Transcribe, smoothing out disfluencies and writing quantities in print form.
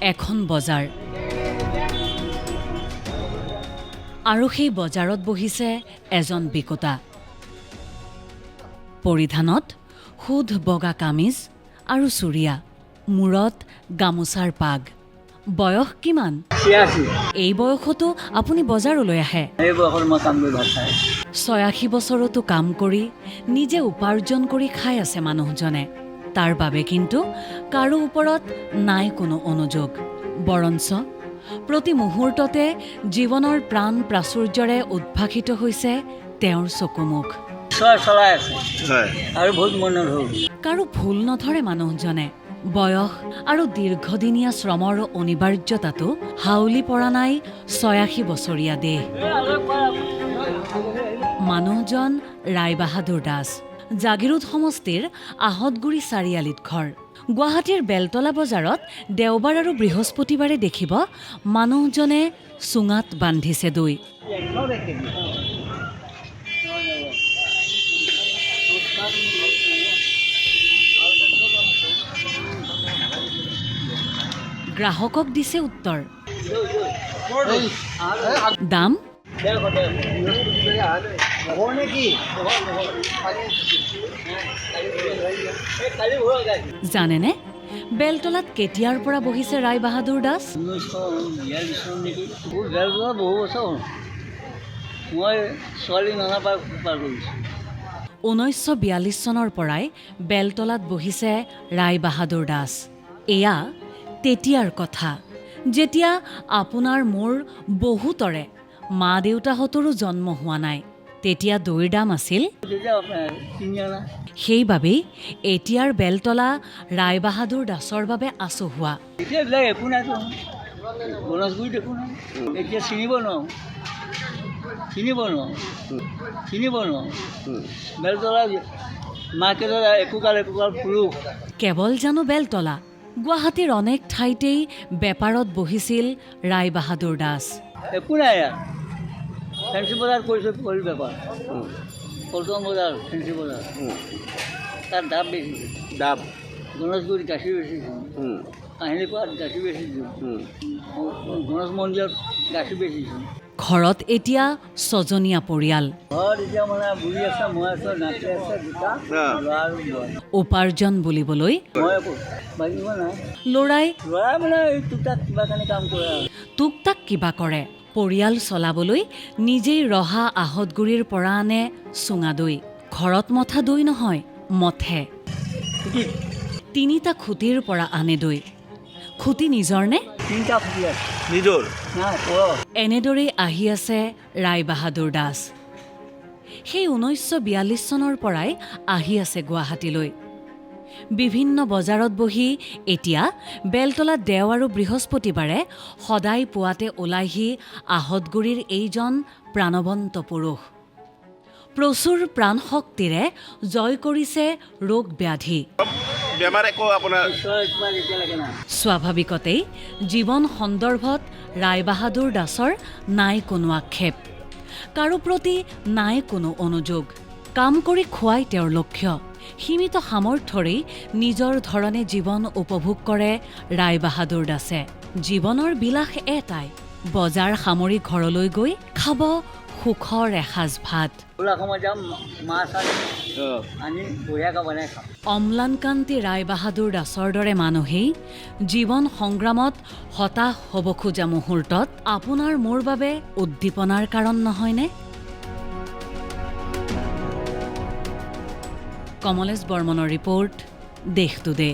এখন বজাৰ আৰু সেই বজাৰত বহিছে এজন বিকোতা পৰিধানত শুদ্ধ বগা কামিজ আৰু চুৰিয়া মূৰত গামোচাৰ পাগ বয়স কিমান 86 এই বয়সতো আপুনি বজাৰলৈ আহে এই বয়সত মই কাম কৰি ভাত খাই 86 বছৰতো কাম কৰি নিজে উপাৰ্জন কৰি খাই আছে মানুহজনে তাৰ বাবে কিন্তু কাৰো ওপৰত নাই কোনো অনুযোগ বৰঞ্চ প্ৰতি মুহূৰ্ততে জীৱনৰ প্ৰাণ প্ৰাচুৰ্যৰে উদ্ভাসিত হৈছে তেওঁৰ চকুমুখ চলাই আছে আৰু বহুত মনত হ'ল কাৰো ভুল নধৰে মানুহজনে বয়স আৰু দীৰ্ঘদিনীয়া শ্ৰমৰ অনিবাৰ্যতাটো হাউলি পৰা নাই 86 বছৰীয়া দেহ মানুহজন ৰায়বাহাদুৰ দাস জাগিৰোড সমষ্টিৰ আহতগুৰি চাৰিআলিত ঘৰ গুৱাহাটীৰ বেলতলা বজাৰত দেওবাৰ আৰু বৃহস্পতিবাৰে দেখিব মানুহজনে চুঙাত বান্ধিছে দৈ গ্ৰাহকক দিছে উত্তৰ দাম জানেনে বেলতলাত কেতিয়াৰ পৰা বহিছে ৰায়বাহাদুৰ দাস 1942 বেলতলা বহু বছৰ হ'ল মই ছোৱালী নানা পাৰ কৰিছোঁ 1942 চনৰ পৰাই বেলতলাত বহিছে ৰায়বাহাদুৰ দাস এয়া তেতিয়াৰ কথা যেতিয়া আপোনাৰ মোৰ বহুতৰে মা দেউতাহঁতৰো জন্ম হোৱা নাই তেতিয়া দৈৰ দাম আছিল সেইবাবেই এতিয়াৰ বেলতলা ৰায়বাহাদুৰ দাসৰ বাবে আচহুৱা এতিয়া এইবিলাক একো নাই গণেশগুৰিত একো নাই এতিয়া চিনিব নোৱাৰোঁ বেলতলা মাৰ্কেটত একোকাল পুৰুষ কেৱল জানো বেলতলা গুৱাহাটীৰ অনেক ঠাইতেই বেপাৰত বহিছিল ৰায়বাহাদুৰ দাস একো নাই ইয়াত ফেঞ্চি বজাৰ কৰিছোঁ কৰি বেপাৰ পল্টন বজাৰ ফেঞ্চি বজাৰ তাত দাম বেছি দাম গণেশগুৰিত গাখীৰ বেচিছোঁ কাহিনীপাৰাত গাখীৰ বেচিছোঁ গণেশ মন্দিৰত গাখীৰ বেচিছোঁ ঘৰত এতিয়া ছজনীয়া পৰিয়াল ঘৰত এতিয়া মানে বুঢ়ী আছে মই আছোঁ নাতি আছে দুটা ল'ৰা আৰু মই উপাৰ্জন বুলিবলৈ মই একো বাকী নাই ল'ৰাই মানে এই টুকটাক কিবা কানি কাম কৰে আৰু টুকটাক কিবা কৰে পৰিয়াল চলাবলৈ নিজেই ৰহা আহতগুৰিৰ পৰা আনে চুঙা দৈ ঘৰত মথা দৈ নহয় মথে তিনিটা খুটিৰ পৰা আনে দৈ খুটি নিজৰ নে তিনিটা খুটি আছে নিজৰ এনেদৰেই আহি আছে ৰায়বাহাদুৰ দাস সেই 1942 চনৰ পৰাই আহি আছে গুৱাহাটীলৈ বিভিন্ন বজাৰত বহি এতিয়া বেলতলাত দেও আৰু বৃহস্পতিবাৰে সদায় পুৱাতে ওলাইহি আহতগুৰিৰ এইজন প্ৰাণৱন্ত পুৰুষ প্ৰচুৰ প্ৰাণশক্তিৰে জয় কৰিছে ৰোগ ব্যাধি স্বাভাৱিকতেই জীৱন সন্দৰ্ভত ৰায়বাহাদুৰ দাসৰ নাই কোনো আক্ষেপ কাৰো প্ৰতি নাই কোনো অনুযোগ কাম কৰি খুৱাই তেওঁৰ লক্ষ্য সীমিত সামৰ্থ্যৰেই নিজৰ ধৰণে জীৱন উপভোগ কৰে ৰায়বাহাদুৰ দাসে জীৱনৰ বিলাস এটাই বজাৰ সামৰি ঘৰলৈ গৈ খাব সুখৰ এসাঁজ ভাত অম্লানকান্তি ৰায়বাহাদুৰ দাসৰ দৰে মানুহেই জীৱন সংগ্ৰামত হতাশ হ'ব খোজা মুহূৰ্তত আপোনাৰ মোৰ বাবে উদ্দীপনাৰ কাৰণ নহয়নে কমলেশ বৰ্মনৰ ৰিপৰ্ট দেশ টুডে